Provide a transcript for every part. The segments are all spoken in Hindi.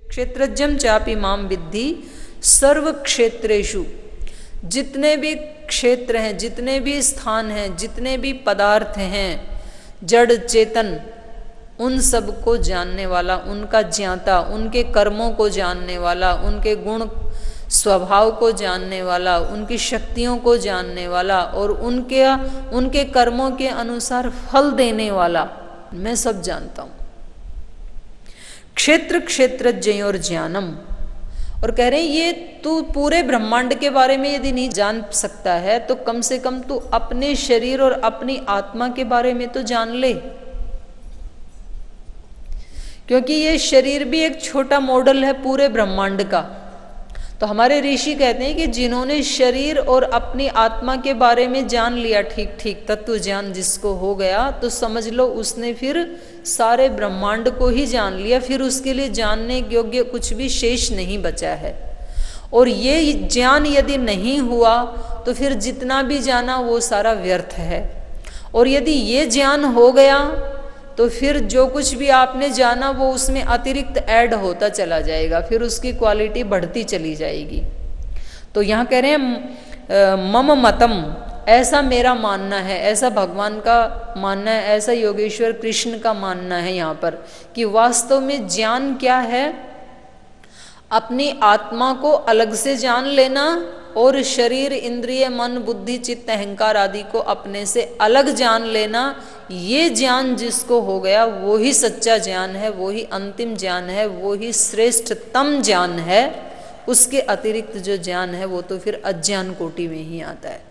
क्षेत्रज्ञम चापि माम विद्धि सर्व क्षेत्रेषु। जितने भी क्षेत्र हैं, जितने भी स्थान हैं, जितने भी पदार्थ हैं, जड़ चेतन, उन सब को जानने वाला, उनका ज्ञाता, उनके कर्मों को जानने वाला, उनके गुण स्वभाव को जानने वाला, उनकी शक्तियों को जानने वाला और उनके कर्मों के अनुसार फल देने वाला, मैं सब जानता हूं। क्षेत्र क्षेत्रज्ञ और ज्ञानम। और कह रहे हैं ये तू पूरे ब्रह्मांड के बारे में यदि नहीं जान सकता है तो कम से कम तू अपने शरीर और अपनी आत्मा के बारे में तो जान ले, क्योंकि ये शरीर भी एक छोटा मॉडल है पूरे ब्रह्मांड का। तो हमारे ऋषि कहते हैं कि जिन्होंने शरीर और अपनी आत्मा के बारे में जान लिया, ठीक ठीक तत्व ज्ञान जिसको हो गया, तो समझ लो उसने फिर सारे ब्रह्मांड को ही जान लिया, फिर उसके लिए जानने योग्य कुछ भी शेष नहीं बचा है। और ये ज्ञान यदि नहीं हुआ तो फिर जितना भी जाना वो सारा व्यर्थ है। और यदि ये ज्ञान हो गया तो फिर जो कुछ भी आपने जाना वो उसमें अतिरिक्त ऐड होता चला जाएगा, फिर उसकी क्वालिटी बढ़ती चली जाएगी। तो यहाँ कह रहे हैं मम मतम, ऐसा मेरा मानना है, ऐसा भगवान का मानना है, ऐसा योगेश्वर कृष्ण का मानना है यहाँ पर, कि वास्तव में ज्ञान क्या है, अपनी आत्मा को अलग से जान लेना और शरीर, इंद्रिय, मन, बुद्धि, चित्त, अहंकार आदि को अपने से अलग जान लेना। ये ज्ञान जिसको हो गया वो ही सच्चा ज्ञान है, वो ही अंतिम ज्ञान है, वो ही श्रेष्ठतम ज्ञान है। उसके अतिरिक्त जो ज्ञान है वो तो फिर अज्ञान कोटि में ही आता है।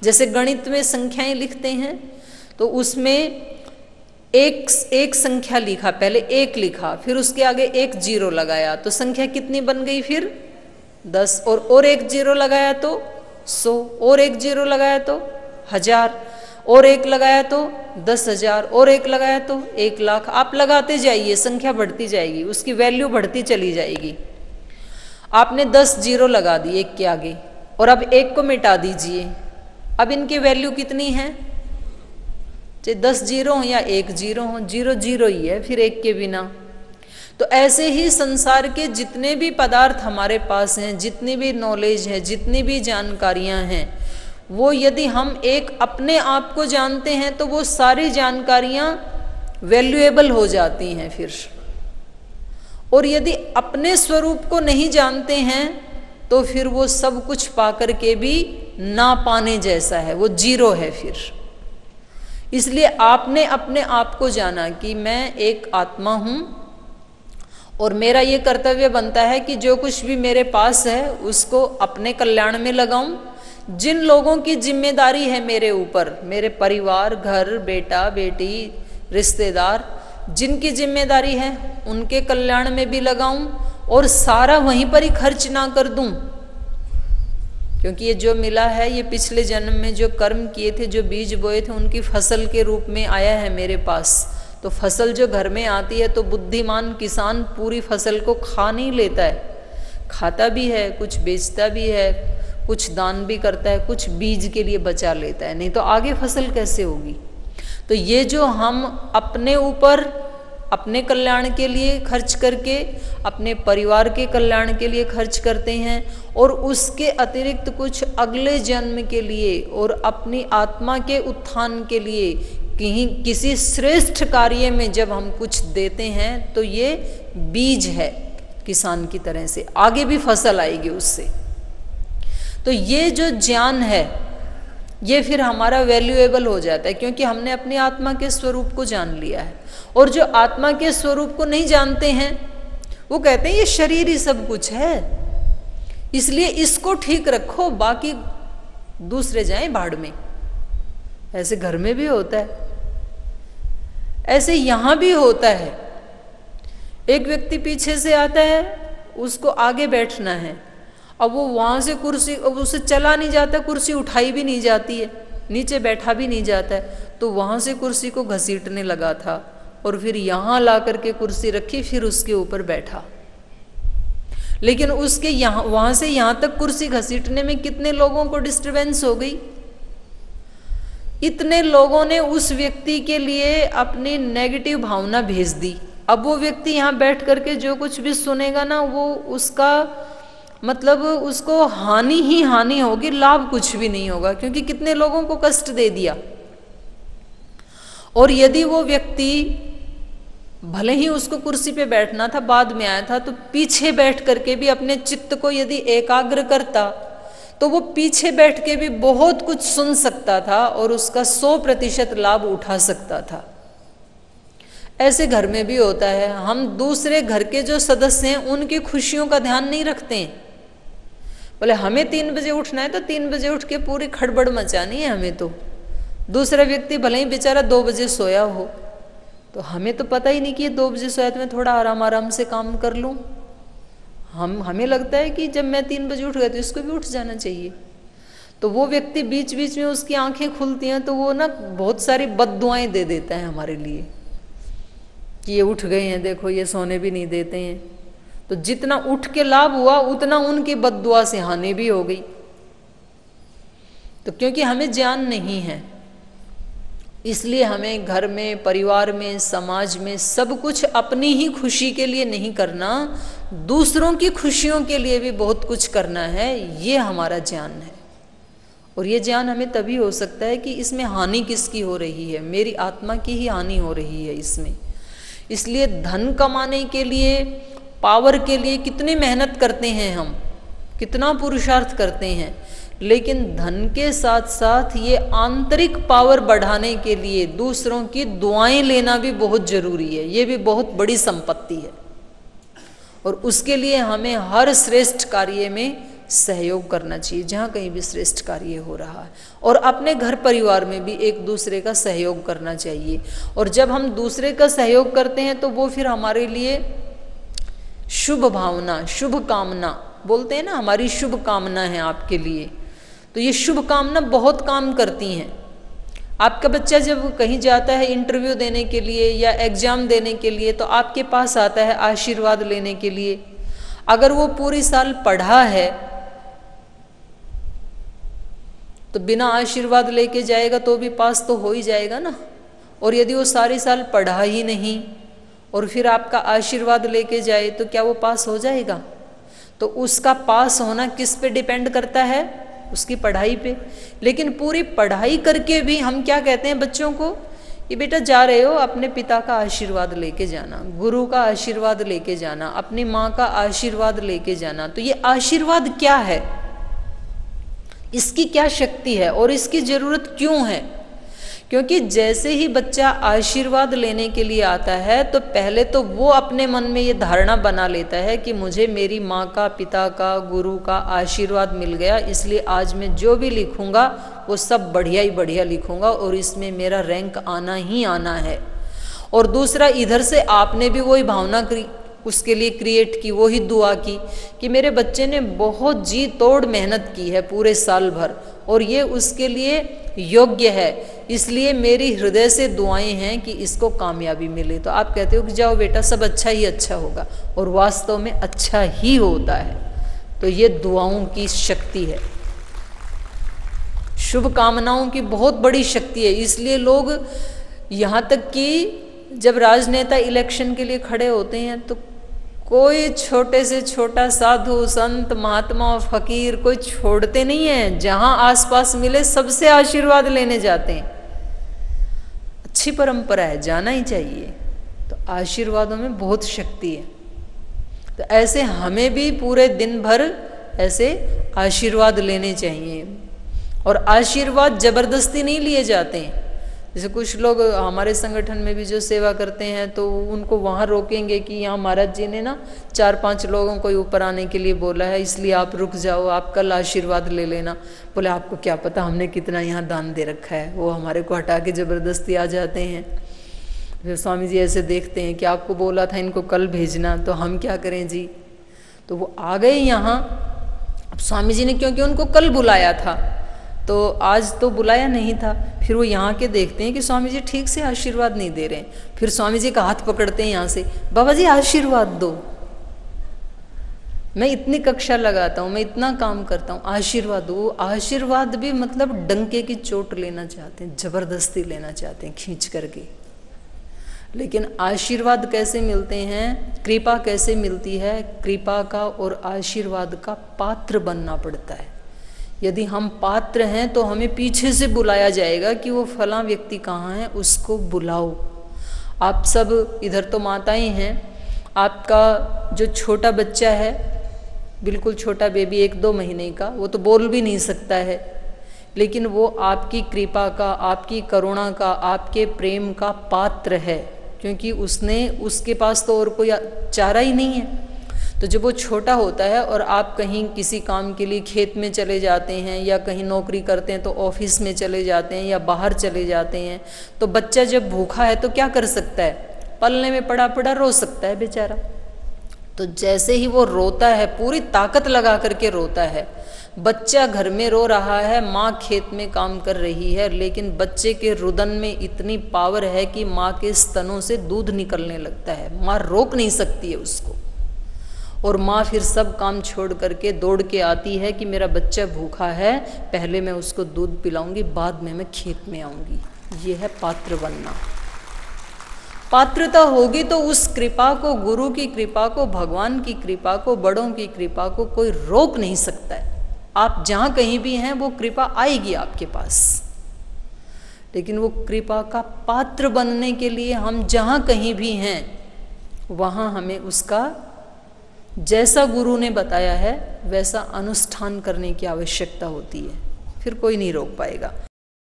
जैसे गणित में संख्याएं लिखते हैं तो उसमें एक संख्या लिखा, पहले एक लिखा, फिर उसके आगे एक जीरो लगाया तो संख्या कितनी बन गई फिर 10, और एक जीरो लगाया तो 100, और एक जीरो लगाया तो 1000, और एक लगाया तो 10,000, और एक लगाया तो 1,00,000। आप लगाते जाइए, संख्या बढ़ती जाएगी, उसकी वैल्यू बढ़ती चली जाएगी। आपने 10 जीरो लगा दी एक के आगे और अब एक को मिटा दीजिए, अब इनकी वैल्यू कितनी है, चाहे 10 जीरो हो या 1 जीरो हो, जीरो जीरो ही है फिर एक के बिना। तो ऐसे ही संसार के जितने भी पदार्थ हमारे पास हैं, जितनी भी नॉलेज है, जितनी भी जानकारियां हैं, वो यदि हम एक अपने आप को जानते हैं तो वो सारी जानकारियां वैल्यूएबल हो जाती हैं फिर। और यदि अपने स्वरूप को नहीं जानते हैं तो फिर वो सब कुछ पाकर के भी ना पाने जैसा है, वो जीरो है फिर। इसलिए आपने अपने आप को जाना कि मैं एक आत्मा हूं और मेरा ये कर्तव्य बनता है कि जो कुछ भी मेरे पास है उसको अपने कल्याण में लगाऊं। जिन लोगों की जिम्मेदारी है मेरे ऊपर, मेरे परिवार, घर, बेटा, बेटी, रिश्तेदार, जिनकी जिम्मेदारी है उनके कल्याण में भी लगाऊं और सारा वहीं पर ही खर्च ना कर दूं, क्योंकि ये जो मिला है ये पिछले जन्म में जो कर्म किए थे, जो बीज बोए थे, उनकी फसल के रूप में आया है मेरे पास। तो फसल जो घर में आती है तो बुद्धिमान किसान पूरी फसल को खा नहीं लेता है, खाता भी है, कुछ बेचता भी है, कुछ दान भी करता है, कुछ बीज के लिए बचा लेता है, नहीं तो आगे फसल कैसे होगी। तो ये जो हम अपने ऊपर अपने कल्याण के लिए खर्च करके अपने परिवार के कल्याण के लिए खर्च करते हैं और उसके अतिरिक्त कुछ अगले जन्म के लिए और अपनी आत्मा के उत्थान के लिए कहीं किसी श्रेष्ठ कार्य में जब हम कुछ देते हैं तो ये बीज है किसान की तरह से, आगे भी फसल आएगी उससे। तो ये जो ज्ञान है ये फिर हमारा वैल्यूएबल हो जाता है, क्योंकि हमने अपनी आत्मा के स्वरूप को जान लिया है। और जो आत्मा के स्वरूप को नहीं जानते हैं वो कहते हैं ये शरीर ही सब कुछ है, इसलिए इसको ठीक रखो, बाकी दूसरे जाएं भाड़ में। ऐसे घर में भी होता है, ऐसे यहां भी होता है। एक व्यक्ति पीछे से आता है, उसको आगे बैठना है, अब वो वहां से कुर्सी, अब उसे चला नहीं जाता, कुर्सी उठाई भी नहीं जाती है, नीचे बैठा भी नहीं जाता है, तो वहां से कुर्सी को घसीटने लगा था और फिर यहां ला करके कुर्सी रखी, फिर उसके ऊपर बैठा। लेकिन उसके यहां, वहां से यहां तक कुर्सी घसीटने में कितने लोगों को डिस्टरबेंस हो गई। इतने लोगों ने उस व्यक्ति के लिए अपनी नेगेटिव भावना भेज दी अब वो व्यक्ति यहाँ बैठ करके जो कुछ भी सुनेगा ना, वो उसका मतलब उसको हानि ही हानि होगी, लाभ कुछ भी नहीं होगा, क्योंकि कितने लोगों को कष्ट दे दिया। और यदि वो व्यक्ति भले ही उसको कुर्सी पे बैठना था, बाद में आया था, तो पीछे बैठ करके भी अपने चित्त को यदि एकाग्र करता तो वो पीछे बैठ के भी बहुत कुछ सुन सकता था और उसका 100% लाभ उठा सकता था। ऐसे घर में भी होता है, हम दूसरे घर के जो सदस्य हैं उनकी खुशियों का ध्यान नहीं रखते हैं। बोले हमें 3 बजे उठना है तो 3 बजे उठ के पूरी खड़बड़ मचानी है हमें, तो दूसरा व्यक्ति भले ही बेचारा 2 बजे सोया हो, तो हमें तो पता ही नहीं कि ये 2 बजे सोया, तो मैं थोड़ा आराम आराम से काम कर लूँ। हमें लगता है कि जब मैं 3 बजे उठ गया तो इसको भी उठ जाना चाहिए। तो वो व्यक्ति बीच बीच में उसकी आंखें खुलती हैं तो वो ना बहुत सारी बद्दुआएं दे देता है हमारे लिए कि ये उठ गए हैं, देखो ये सोने भी नहीं देते हैं। तो जितना उठ के लाभ हुआ उतना उनकी बद्दुआ से हानि भी हो गई। तो क्योंकि हमें ज्ञान नहीं है, इसलिए हमें घर में, परिवार में, समाज में सब कुछ अपनी ही खुशी के लिए नहीं करना, दूसरों की खुशियों के लिए भी बहुत कुछ करना है। ये हमारा ज्ञान है। और ये ज्ञान हमें तभी हो सकता है कि इसमें हानि किसकी हो रही है, मेरी आत्मा की ही हानि हो रही है इसमें। इसलिए धन कमाने के लिए, पावर के लिए कितनी मेहनत करते हैं हम, कितना पुरुषार्थ करते हैं, लेकिन धन के साथ साथ ये आंतरिक पावर बढ़ाने के लिए दूसरों की दुआएं लेना भी बहुत जरूरी है। ये भी बहुत बड़ी संपत्ति है और उसके लिए हमें हर श्रेष्ठ कार्य में सहयोग करना चाहिए, जहाँ कहीं भी श्रेष्ठ कार्य हो रहा है। और अपने घर परिवार में भी एक दूसरे का सहयोग करना चाहिए। और जब हम दूसरे का सहयोग करते हैं तो वो फिर हमारे लिए शुभ भावना, शुभ कामना बोलते हैं ना, हमारी शुभ कामना है आपके लिए, तो ये शुभ कामना बहुत काम करती हैं। आपका बच्चा जब कहीं जाता है इंटरव्यू देने के लिए या एग्जाम देने के लिए, तो आपके पास आता है आशीर्वाद लेने के लिए। अगर वो पूरी साल पढ़ा है तो बिना आशीर्वाद लेके जाएगा तो भी पास तो हो ही जाएगा ना। और यदि वो सारी साल पढ़ा ही नहीं और फिर आपका आशीर्वाद लेके जाए तो क्या वो पास हो जाएगा? तो उसका पास होना किस पे डिपेंड करता है? उसकी पढ़ाई पे। लेकिन पूरी पढ़ाई करके भी हम क्या कहते हैं बच्चों को कि बेटा जा रहे हो, अपने पिता का आशीर्वाद लेके जाना, गुरु का आशीर्वाद लेके जाना, अपनी माँ का आशीर्वाद लेके जाना। तो ये आशीर्वाद क्या है, इसकी क्या शक्ति है और इसकी जरूरत क्यों है? क्योंकि जैसे ही बच्चा आशीर्वाद लेने के लिए आता है तो पहले तो वो अपने मन में ये धारणा बना लेता है कि मुझे मेरी माँ का, पिता का, गुरु का आशीर्वाद मिल गया, इसलिए आज मैं जो भी लिखूंगा वो सब बढ़िया ही बढ़िया लिखूंगा और इसमें मेरा रैंक आना ही आना है। और दूसरा, इधर से आपने भी वही भावना उसके लिए क्रिएट की, वही दुआ की कि मेरे बच्चे ने बहुत जी तोड़ मेहनत की है पूरे साल भर और ये उसके लिए योग्य है, इसलिए मेरी हृदय से दुआएं हैं कि इसको कामयाबी मिले। तो आप कहते हो कि जाओ बेटा सब अच्छा ही अच्छा होगा, और वास्तव में अच्छा ही होता है। तो ये दुआओं की शक्ति है, शुभ कामनाओं की बहुत बड़ी शक्ति है। इसलिए लोग यहाँ तक कि जब राजनेता इलेक्शन के लिए खड़े होते हैं तो कोई छोटे से छोटा साधु, संत, महात्मा और फकीर कोई छोड़ते नहीं है, जहां आसपास मिले सबसे आशीर्वाद लेने जाते हैं। अच्छी परंपरा है, जाना ही चाहिए। तो आशीर्वादों में बहुत शक्ति है। तो ऐसे हमें भी पूरे दिन भर ऐसे आशीर्वाद लेने चाहिए। और आशीर्वाद जबरदस्ती नहीं लिए जाते हैं। जैसे कुछ लोग हमारे संगठन में भी जो सेवा करते हैं तो उनको वहाँ रोकेंगे कि यहाँ महाराज जी ने ना 4-5 लोगों को ऊपर आने के लिए बोला है, इसलिए आप रुक जाओ, आप कल आशीर्वाद ले लेना। बोले आपको क्या पता हमने कितना यहाँ दान दे रखा है। वो हमारे को हटा के ज़बरदस्ती आ जाते हैं। फिर स्वामी जी ऐसे देखते हैं कि आपको बोला था इनको कल भेजना, तो हम क्या करें जी। तो वो आ गए यहाँ। अब स्वामी जी ने क्योंकि उनको कल बुलाया था तो आज तो बुलाया नहीं था। फिर वो यहाँ के देखते हैं कि स्वामी जी ठीक से आशीर्वाद नहीं दे रहे हैं। फिर स्वामी जी का हाथ पकड़ते हैं यहाँ से, बाबा जी आशीर्वाद दो, मैं इतनी कक्षा लगाता हूँ, मैं इतना काम करता हूँ, आशीर्वाद दो। आशीर्वाद भी मतलब डंके की चोट लेना चाहते हैं, जबरदस्ती लेना चाहते हैं खींच करके। लेकिन आशीर्वाद कैसे मिलते हैं, कृपा कैसे मिलती है? कृपा का और आशीर्वाद का पात्र बनना पड़ता है। यदि हम पात्र हैं तो हमें पीछे से बुलाया जाएगा कि वो फलां व्यक्ति कहाँ है, उसको बुलाओ। आप सब इधर तो माताएं हैं, आपका जो छोटा बच्चा है, बिल्कुल छोटा बेबी 1-2 महीने का, वो तो बोल भी नहीं सकता है, लेकिन वो आपकी कृपा का, आपकी करुणा का, आपके प्रेम का पात्र है, क्योंकि उसके पास तो और कोई चारा ही नहीं है। तो जब वो छोटा होता है और आप कहीं किसी काम के लिए खेत में चले जाते हैं या कहीं नौकरी करते हैं तो ऑफिस में चले जाते हैं या बाहर चले जाते हैं, तो बच्चा जब भूखा है तो क्या कर सकता है? पलने में पड़ा पड़ा रो सकता है बेचारा। तो जैसे ही वो रोता है, पूरी ताकत लगा करके रोता है, बच्चा घर में रो रहा है, माँ खेत में काम कर रही है, लेकिन बच्चे के रुदन में इतनी पावर है कि माँ के स्तनों से दूध निकलने लगता है। माँ रोक नहीं सकती है उसको, और माँ फिर सब काम छोड़ करके दौड़ के आती है कि मेरा बच्चा भूखा है, पहले मैं उसको दूध पिलाऊंगी, बाद में मैं खेत में आऊंगी। ये है पात्र बनना। पात्रता होगी तो उस कृपा को, गुरु की कृपा को, भगवान की कृपा को, बड़ों की कृपा को कोई रोक नहीं सकता है। आप जहाँ कहीं भी हैं वो कृपा आएगी आपके पास, लेकिन वो कृपा का पात्र बनने के लिए हम जहाँ कहीं भी हैं वहाँ हमें उसका जैसा गुरु ने बताया है वैसा अनुष्ठान करने की आवश्यकता होती है, फिर कोई नहीं रोक पाएगा।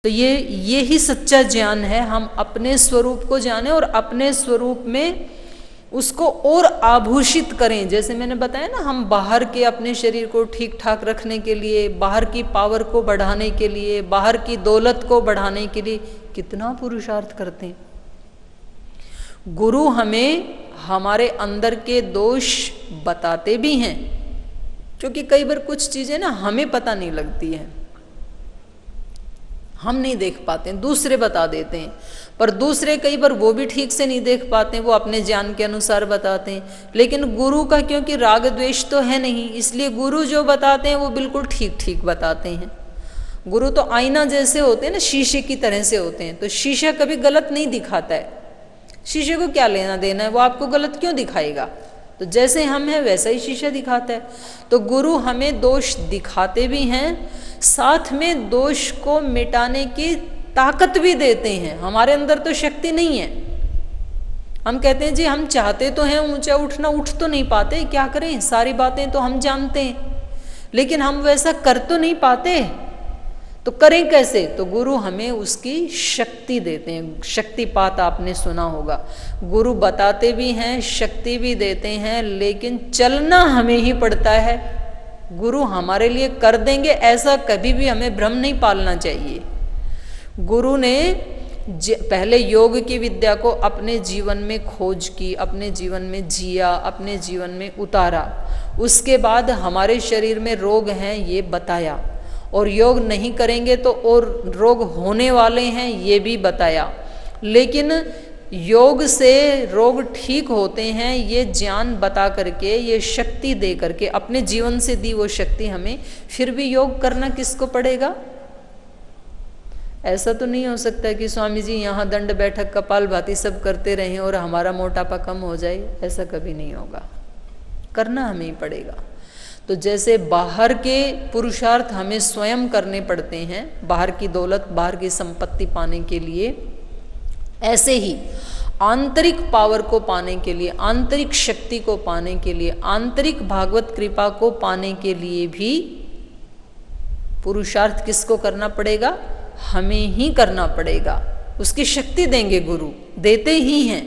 तो ये ही सच्चा ज्ञान है, हम अपने स्वरूप को जाने और अपने स्वरूप में उसको और आभूषित करें। जैसे मैंने बताया ना, हम बाहर के अपने शरीर को ठीक ठाक रखने के लिए, बाहर की पावर को बढ़ाने के लिए, बाहर की दौलत को बढ़ाने के लिए कितना पुरुषार्थ करते हैं। गुरु हमें हमारे अंदर के दोष बताते भी हैं, क्योंकि कई बार कुछ चीजें ना हमें पता नहीं लगती हैं, हम नहीं देख पाते हैं, दूसरे बता देते हैं, पर दूसरे कई बार वो भी ठीक से नहीं देख पाते हैं, वो अपने ज्ञान के अनुसार बताते हैं। लेकिन गुरु का क्योंकि राग द्वेष तो है नहीं, इसलिए गुरु जो बताते हैं वो बिल्कुल ठीक ठीक बताते हैं। गुरु तो आईना जैसे होते हैं ना, शीशे की तरह से होते हैं, तो शीशा कभी गलत नहीं दिखाता है। शीशे को क्या लेना देना है, वो आपको गलत क्यों दिखाएगा? तो जैसे हम हैं वैसा ही शीशा दिखाता है। तो गुरु हमें दोष दिखाते भी हैं, साथ में दोष को मिटाने की ताकत भी देते हैं। हमारे अंदर तो शक्ति नहीं है, हम कहते हैं जी हम चाहते तो हैं ऊंचा उठना, उठ तो नहीं पाते, क्या करें, सारी बातें तो हम जानते हैं, लेकिन हम वैसा कर तो नहीं पाते, तो करें कैसे? तो गुरु हमें उसकी शक्ति देते हैं। शक्तिपात आपने सुना होगा, गुरु बताते भी हैं, शक्ति भी देते हैं, लेकिन चलना हमें ही पड़ता है। गुरु हमारे लिए कर देंगे ऐसा कभी भी हमें भ्रम नहीं पालना चाहिए। गुरु ने पहले योग की विद्या को अपने जीवन में खोज की, अपने जीवन में जिया, अपने जीवन में उतारा, उसके बाद हमारे शरीर में रोग हैं ये बताया, और योग नहीं करेंगे तो और रोग होने वाले हैं ये भी बताया। लेकिन योग से रोग ठीक होते हैं ये ज्ञान बता करके, ये शक्ति दे करके, अपने जीवन से दी वो शक्ति हमें, फिर भी योग करना किसको पड़ेगा? ऐसा तो नहीं हो सकता कि स्वामी जी यहाँ दंड बैठक कपालभाति सब करते रहें और हमारा मोटापा कम हो जाए, ऐसा कभी नहीं होगा, करना हमें ही पड़ेगा। तो जैसे बाहर के पुरुषार्थ हमें स्वयं करने पड़ते हैं, बाहर की दौलत, बाहर की संपत्ति पाने के लिए, ऐसे ही आंतरिक पावर को पाने के लिए, आंतरिक शक्ति को पाने के लिए, आंतरिक भागवत कृपा को पाने के लिए भी पुरुषार्थ किसको करना पड़ेगा? हमें ही करना पड़ेगा। उसकी शक्ति देंगे गुरु, देते ही हैं,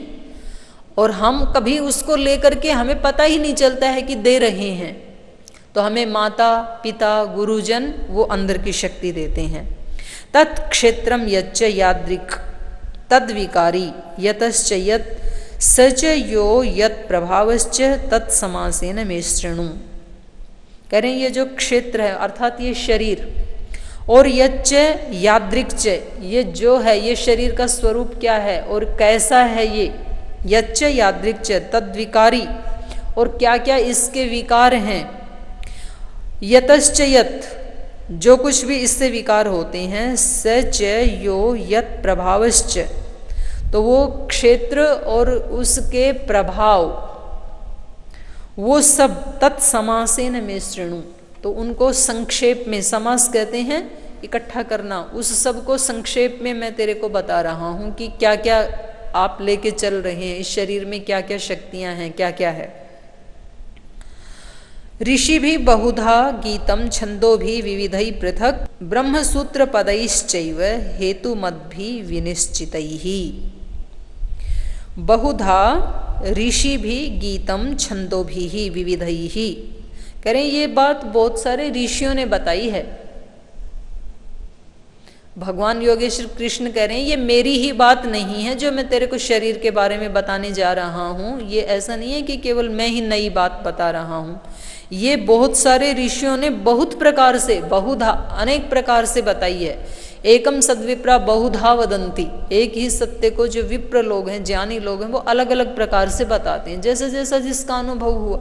और हम कभी उसको लेकर के हमें पता ही नहीं चलता है कि दे रहे हैं। तो हमें माता पिता गुरुजन वो अंदर की शक्ति देते हैं। तत्क्षेत्रम यच्च यादृक् तद्विकारी यतश्च यत् सच यो यत् प्रभावश्च तत्समासेन मे शृणु। कह रहे हैं ये जो क्षेत्र है अर्थात ये शरीर, और यच्च यादृक्च, ये जो है ये शरीर का स्वरूप क्या है और कैसा है ये, यच्च यादृक्च तद्विकारी, और क्या क्या इसके विकार हैं, यतश्च यत्, जो कुछ भी इससे विकार होते हैं, सच यो यत् प्रभावश्च, तो वो क्षेत्र और उसके प्रभाव वो सब तत्समासेन में श्रेणु, तो उनको संक्षेप में, समास कहते हैं इकट्ठा करना, उस सब को संक्षेप में मैं तेरे को बता रहा हूं कि क्या क्या आप लेके चल रहे हैं, इस शरीर में क्या क्या शक्तियां हैं, क्या क्या है। ऋषि भी बहुधा गीतम छंदो भी विविधई पृथक ब्रह्मसूत्र पदैश्चैव हेतु मद भी विनिश्चितैहि। बहुधा ऋषि भी गीतम छंदो भी ही विविधई ही, करें ये बात बहुत सारे ऋषियों ने बताई है। भगवान योगेश्वर कृष्ण कह रहे हैं ये मेरी ही बात नहीं है जो मैं तेरे को शरीर के बारे में बताने जा रहा हूँ, ये ऐसा नहीं है कि केवल मैं ही नई बात बता रहा हूँ, ये बहुत सारे ऋषियों ने बहुत प्रकार से, बहुधा अनेक प्रकार से बताई है। एकम सद्विप्रा बहुधा वदंती, एक ही सत्य को जो विप्र लोग हैं, ज्ञानी लोग हैं, वो अलग अलग प्रकार से बताते हैं, जैसा जैसा जिसका अनुभव हुआ।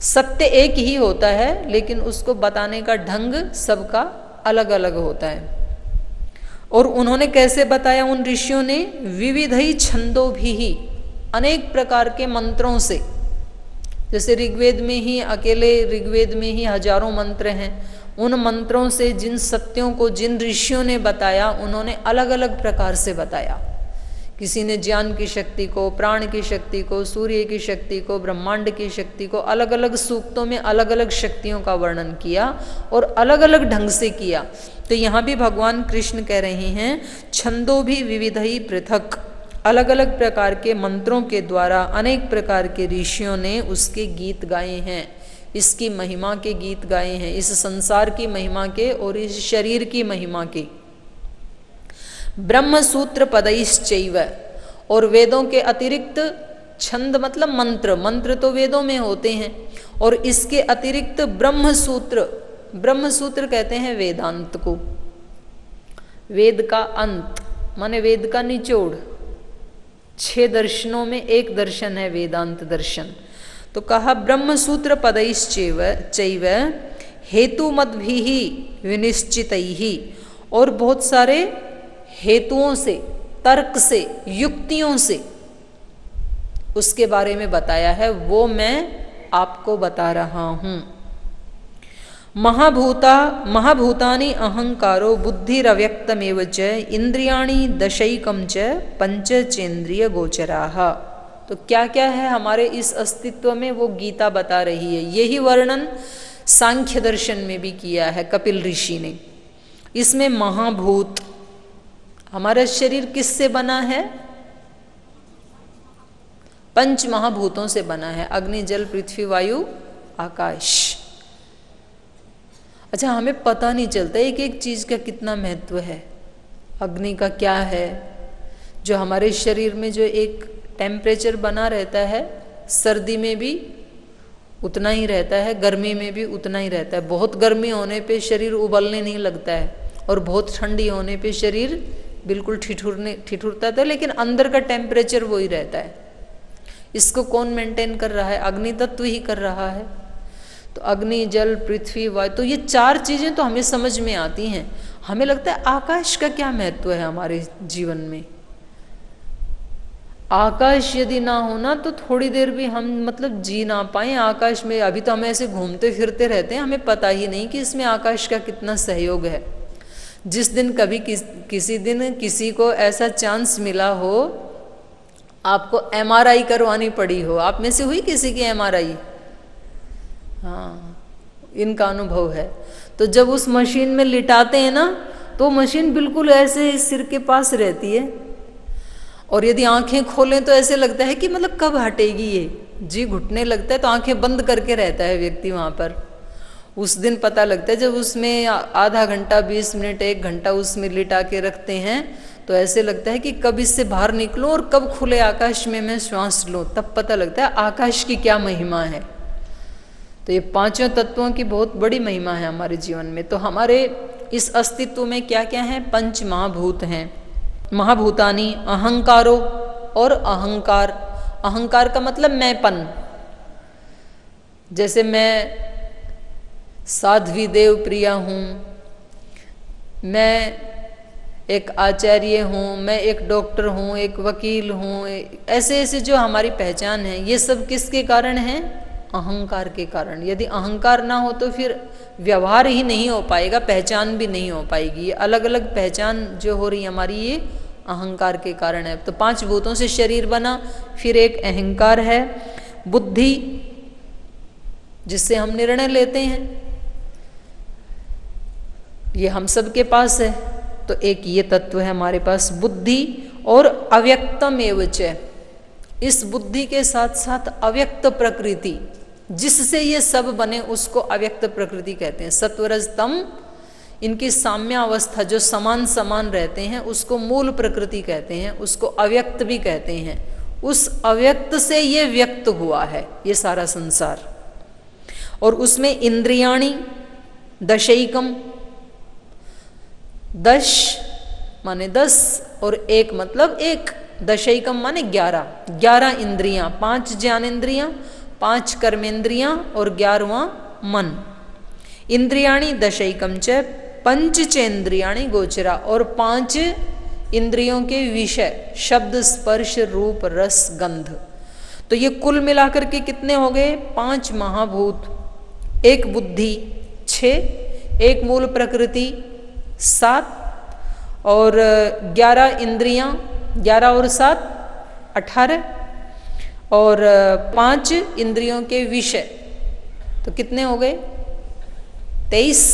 सत्य एक ही होता है लेकिन उसको बताने का ढंग सबका अलग अलग होता है। और उन्होंने कैसे बताया उन ऋषियों ने, विविधई छंदों भी ही, अनेक प्रकार के मंत्रों से, जैसे ऋग्वेद में ही, अकेले ऋग्वेद में ही हजारों मंत्र हैं, उन मंत्रों से जिन सत्यों को जिन ऋषियों ने बताया उन्होंने अलग अलग प्रकार से बताया। किसी ने ज्ञान की शक्ति को, प्राण की शक्ति को, सूर्य की शक्ति को, ब्रह्मांड की शक्ति को, अलग अलग सूक्तों में अलग अलग शक्तियों का वर्णन किया और अलग अलग ढंग से किया। तो यहाँ भी भगवान कृष्ण कह रहे हैं छंदो भी विविधई पृथक, अलग अलग प्रकार के मंत्रों के द्वारा अनेक प्रकार के ऋषियों ने उसके गीत गाए हैं, इसकी महिमा के गीत गाए हैं, इस संसार की महिमा के और इस शरीर की महिमा के। ब्रह्मसूत्र पदैश्चैव, और वेदों के अतिरिक्त, छंद मतलब मंत्र, मंत्र तो वेदों में होते हैं, और इसके अतिरिक्त ब्रह्मसूत्र, ब्रह्मसूत्र कहते हैं वेदांत को, वेद का अंत माने वेद का निचोड़। 6 दर्शनों में एक दर्शन है वेदांत दर्शन। तो कहा ब्रह्मसूत्र पदैश्चैव चैव हेतु मद भी ही विनिश्चितैहि, और बहुत सारे हेतुओं से, तर्क से, युक्तियों से उसके बारे में बताया है, वो मैं आपको बता रहा हूं। महाभूतानि अहंकारो बुद्धिरव्यक्तमेव च इंद्रियाणि दशैकम च पंचचेंद्रिय गोचराः। तो क्या क्या है हमारे इस अस्तित्व में, वो गीता बता रही है। यही वर्णन सांख्य दर्शन में भी किया है कपिल ऋषि ने। इसमें महाभूत, हमारा शरीर किससे बना है? 5 महाभूतों से बना है, अग्नि जल पृथ्वी वायु आकाश। अच्छा, हमें पता नहीं चलता एक एक चीज का कितना महत्व है। अग्नि का क्या है, जो हमारे शरीर में जो एक टेम्परेचर बना रहता है, सर्दी में भी उतना ही रहता है, गर्मी में भी उतना ही रहता है। बहुत गर्मी होने पे शरीर उबलने नहीं लगता है, और बहुत ठंडी होने पे शरीर बिल्कुल ठिठुरता था, लेकिन अंदर का टेम्परेचर वही रहता है। इसको कौन मेंटेन कर रहा है? अग्नि तत्व ही कर रहा है। तो अग्नि जल पृथ्वी वायु, तो ये 4 चीजें तो हमें समझ में आती हैं। हमें लगता है आकाश का क्या महत्व है हमारे जीवन में। आकाश यदि ना होना तो थोड़ी देर भी हम मतलब जी ना पाए आकाश में। अभी तो हम ऐसे घूमते फिरते रहते हैं, हमें पता ही नहीं कि इसमें आकाश का कितना सहयोग है। जिस दिन कभी किसी दिन किसी को ऐसा चांस मिला हो, आपको MRI करवानी पड़ी हो, आप में से हुई किसी की MRI? हाँ, इनका अनुभव है। तो जब उस मशीन में लिटाते हैं ना, तो मशीन बिल्कुल ऐसे सिर के पास रहती है, और यदि आंखें खोलें तो ऐसे लगता है कि मतलब कब हटेगी ये, जी घुटने लगता है, तो आंखें बंद करके रहता है व्यक्ति वहाँ पर। उस दिन पता लगता है जब उसमें आधा घंटा 20 मिनट 1 घंटा उसमें लिटा के रखते हैं, तो ऐसे लगता है कि कब इससे बाहर निकलूं और कब खुले आकाश में मैं श्वास लूं। तब पता लगता है आकाश की क्या महिमा है। तो ये 5 तत्वों की बहुत बड़ी महिमा है हमारे जीवन में। तो हमारे इस अस्तित्व में क्या क्या है? 5 महाभूत हैं। महाभूतानि अहंकारो, और अहंकार, अहंकार का मतलब मैंपन। जैसे मैं साध्वी देव प्रिया हूँ, मैं एक आचार्य हूँ, मैं एक डॉक्टर हूँ, एक वकील हूँ, ऐसे ऐसे जो हमारी पहचान है, ये सब किसके कारण है? अहंकार के कारण। यदि अहंकार ना हो तो फिर व्यवहार ही नहीं हो पाएगा, पहचान भी नहीं हो पाएगी। ये अलग अलग पहचान जो हो रही हमारी, ये अहंकार के कारण है। तो 5 भूतों से शरीर बना, फिर एक अहंकार है, बुद्धि जिससे हम निर्णय लेते हैं, ये हम सब के पास है। तो एक ये तत्व है हमारे पास बुद्धि, और अव्यक्तम एवच, इस बुद्धि के साथ साथ अव्यक्त प्रकृति जिससे ये सब बने उसको अव्यक्त प्रकृति कहते हैं। सत्वरज तम, इनकी साम्य अवस्था जो समान समान रहते हैं उसको मूल प्रकृति कहते हैं, उसको अव्यक्त भी कहते हैं। उस अव्यक्त से ये व्यक्त हुआ है ये सारा संसार। और उसमें इंद्रियाणी दशैकम, 10 माने 10 और 1 मतलब 1, दशैकम माने 11 इंद्रियां, 5 ज्ञानेन्द्रियां, 5 कर्मेंद्रियां और 11वां मन। इंद्रियाणी दशैकम च पंचचेन्द्रियाणी गोचरा, और 5 इंद्रियों के विषय शब्द स्पर्श रूप रस गंध। तो ये कुल मिलाकर के कितने हो गए? 5 महाभूत, 1 बुद्धि 6, 1 मूल प्रकृति 7, और 11 इंद्रियां, 11 और 7 18, और 5 इंद्रियों के विषय, तो कितने हो गए? 23।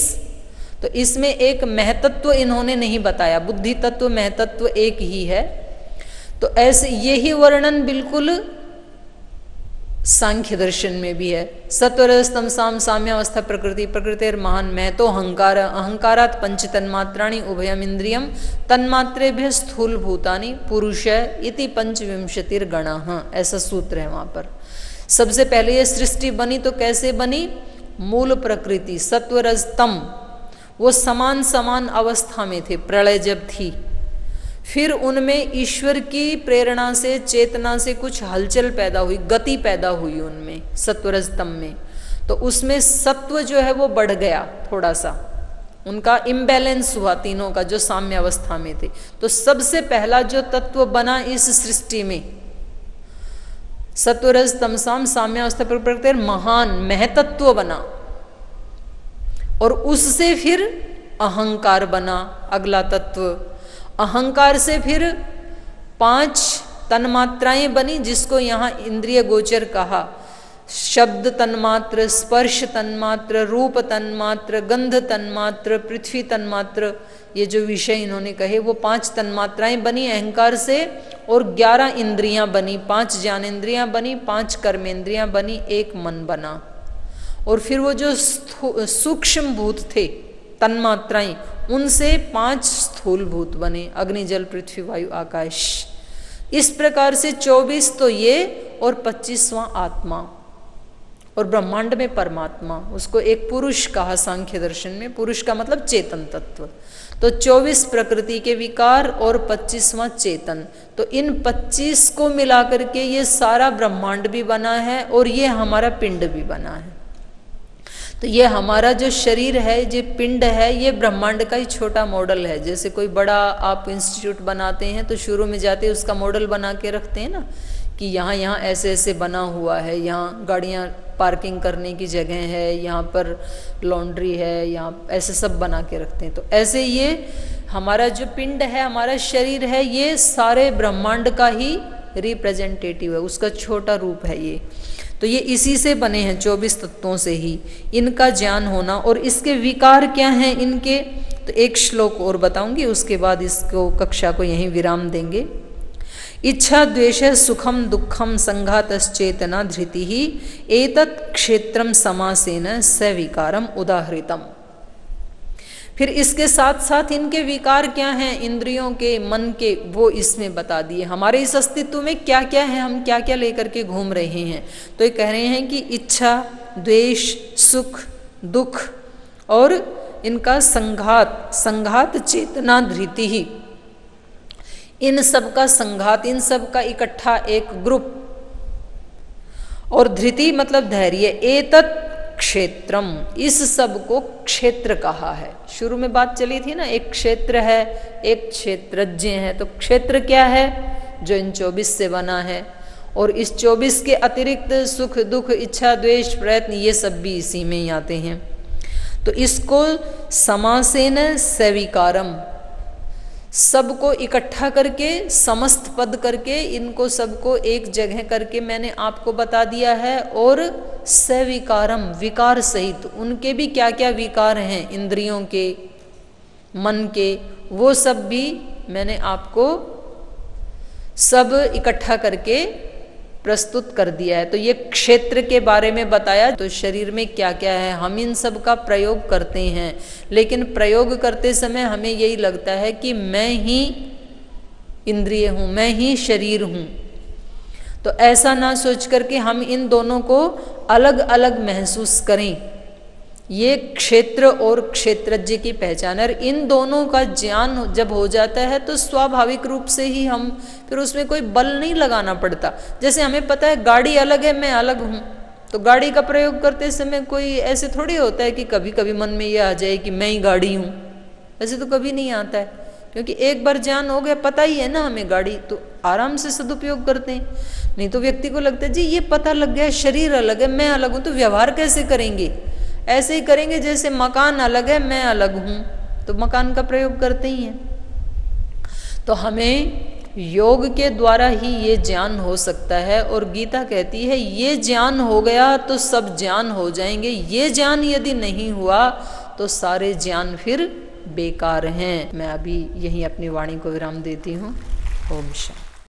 तो इसमें एक महतत्व इन्होंने नहीं बताया, बुद्धि तत्व महतत्व एक ही है। तो ऐसे यही वर्णन बिल्कुल सांख्य दर्शन में भी है। सत्वरजस्तम साम साम्यावस्था प्रकृति, प्रकृतिर महान महतो अहंकार, अहंकारात् पंच तन्मात्राणि उभयम इंद्रियम तन्मात्रेभ्य स्थूल भूतानि पुरुष इति 25 गणः, ऐसा सूत्र है वहां पर। सबसे पहले ये सृष्टि बनी तो कैसे बनी? मूल प्रकृति सत्वरजतम, वो समान समान अवस्था में थे प्रलय जब थी। फिर उनमें ईश्वर की प्रेरणा से, चेतना से कुछ हलचल पैदा हुई, गति पैदा हुई उनमें सत्वरजतम में। तो उसमें सत्व जो है वो बढ़ गया थोड़ा सा, उनका इम्बैलेंस हुआ तीनों का जो साम्य अवस्था में थे। तो सबसे पहला जो तत्व बना इस सृष्टि में सत्वरज तमसाम साम्यावस्था प्रकृति महान महतत्व बना, और उससे फिर अहंकार बना अगला तत्व। अहंकार से फिर 5 तन्मात्राएं बनी, जिसको यहाँ इंद्रिय गोचर कहा। शब्द तन्मात्र, स्पर्श तन्मात्र, रूप तन्मात्र, गंध तन्मात्र, पृथ्वी तन्मात्र, ये जो विषय इन्होंने कहे वो 5 तन्मात्राएं बनी अहंकार से, और 11 इंद्रियां बनी, 5 ज्ञानेन्द्रियां बनी, 5 कर्मेंद्रियां बनी, 1 मन बना। और फिर वो जो सूक्ष्म भूत थे तन्मात्राएं, उनसे 5 स्थूल भूत बने, अग्नि जल पृथ्वी वायु आकाश। इस प्रकार से 24 तो ये, और 25वां आत्मा, और ब्रह्मांड में परमात्मा, उसको एक पुरुष कहा सांख्य दर्शन में। पुरुष का मतलब चेतन तत्व। तो 24 प्रकृति के विकार और 25वां चेतन। तो इन 25 को मिलाकर के ये सारा ब्रह्मांड भी बना है, और ये हमारा पिंड भी बना है। तो ये हमारा जो शरीर है, ये पिंड है, ये ब्रह्मांड का ही छोटा मॉडल है। जैसे कोई बड़ा आप इंस्टीट्यूट बनाते हैं तो शुरू में जाते उसका मॉडल बना के रखते हैं ना, कि यहाँ यहाँ ऐसे ऐसे बना हुआ है, यहाँ गाड़ियाँ पार्किंग करने की जगह है, यहाँ पर लॉन्ड्री है, यहाँ ऐसे सब बना के रखते हैं। तो ऐसे ये हमारा जो पिंड है, हमारा शरीर है, ये सारे ब्रह्मांड का ही रिप्रेजेंटेटिव है, उसका छोटा रूप है ये। तो ये इसी से बने हैं, 24 तत्वों से ही। इनका ज्ञान होना, और इसके विकार क्या हैं इनके, तो एक श्लोक और बताऊंगी, उसके बाद इसको कक्षा को यहीं विराम देंगे। इच्छा द्वेष सुखम दुखम संघातश्चेतना धृति ही एतत् क्षेत्रम समासेन सविकारम उदाहृतम। फिर इसके साथ साथ इनके विकार क्या हैं, इंद्रियों के, मन के, वो इसमें बता दिए। हमारे इस अस्तित्व में क्या क्या है, हम क्या क्या लेकर के घूम रहे हैं। तो ये कह रहे हैं कि इच्छा, द्वेष, सुख, दुख, और इनका संघात, संघात चेतना धृति ही, इन सब का संघात, इन सब का इकट्ठा एक ग्रुप। और धृति मतलब धैर्य। एतत् क्षेत्रम, इस सब को क्षेत्र कहा है। शुरू में बात चली थी ना, एक क्षेत्र है, एक क्षेत्रज्ञ है। तो क्षेत्र क्या है? जो इन 24 से बना है, और इस 24 के अतिरिक्त सुख दुख इच्छा द्वेष प्रयत्न ये सब भी इसी में ही आते हैं। तो इसको समासेन सविकारम, सबको इकट्ठा करके, समस्त पद करके, इनको सबको एक जगह करके मैंने आपको बता दिया है। और सविकारम, विकार सहित, उनके भी क्या क्या विकार हैं, इंद्रियों के, मन के, वो सब भी मैंने आपको सब इकट्ठा करके प्रस्तुत कर दिया है। तो ये क्षेत्र के बारे में बताया। तो शरीर में क्या क्या है, हम इन सब का प्रयोग करते हैं, लेकिन प्रयोग करते समय हमें यही लगता है कि मैं ही इंद्रिय हूँ, मैं ही शरीर हूँ। तो ऐसा ना सोच करके हम इन दोनों को अलग अलग महसूस करें। ये क्षेत्र और क्षेत्रज्ञ की पहचान है। इन दोनों का ज्ञान जब हो जाता है तो स्वाभाविक रूप से ही हम फिर उसमें कोई बल नहीं लगाना पड़ता। जैसे हमें पता है गाड़ी अलग है, मैं अलग हूँ, तो गाड़ी का प्रयोग करते समय कोई ऐसे थोड़ी होता है कि कभी कभी मन में ये आ जाए कि मैं ही गाड़ी हूँ। ऐसे तो कभी नहीं आता है, क्योंकि एक बार ज्ञान हो गया, पता ही है ना हमें गाड़ी, तो आराम से सदुपयोग करते हैं। नहीं तो व्यक्ति को लगता है जी ये पता लग गया, शरीर अलग है, मैं अलग हूँ, तो व्यवहार कैसे करेंगे? ऐसे ही करेंगे जैसे मकान अलग है, मैं अलग हूं, तो मकान का प्रयोग करते ही हैं। तो हमें योग के द्वारा ही ये ज्ञान हो सकता है। और गीता कहती है ये ज्ञान हो गया तो सब ज्ञान हो जाएंगे, ये ज्ञान यदि नहीं हुआ तो सारे ज्ञान फिर बेकार हैं। मैं अभी यहीं अपनी वाणी को विराम देती हूँ। ओम शांति।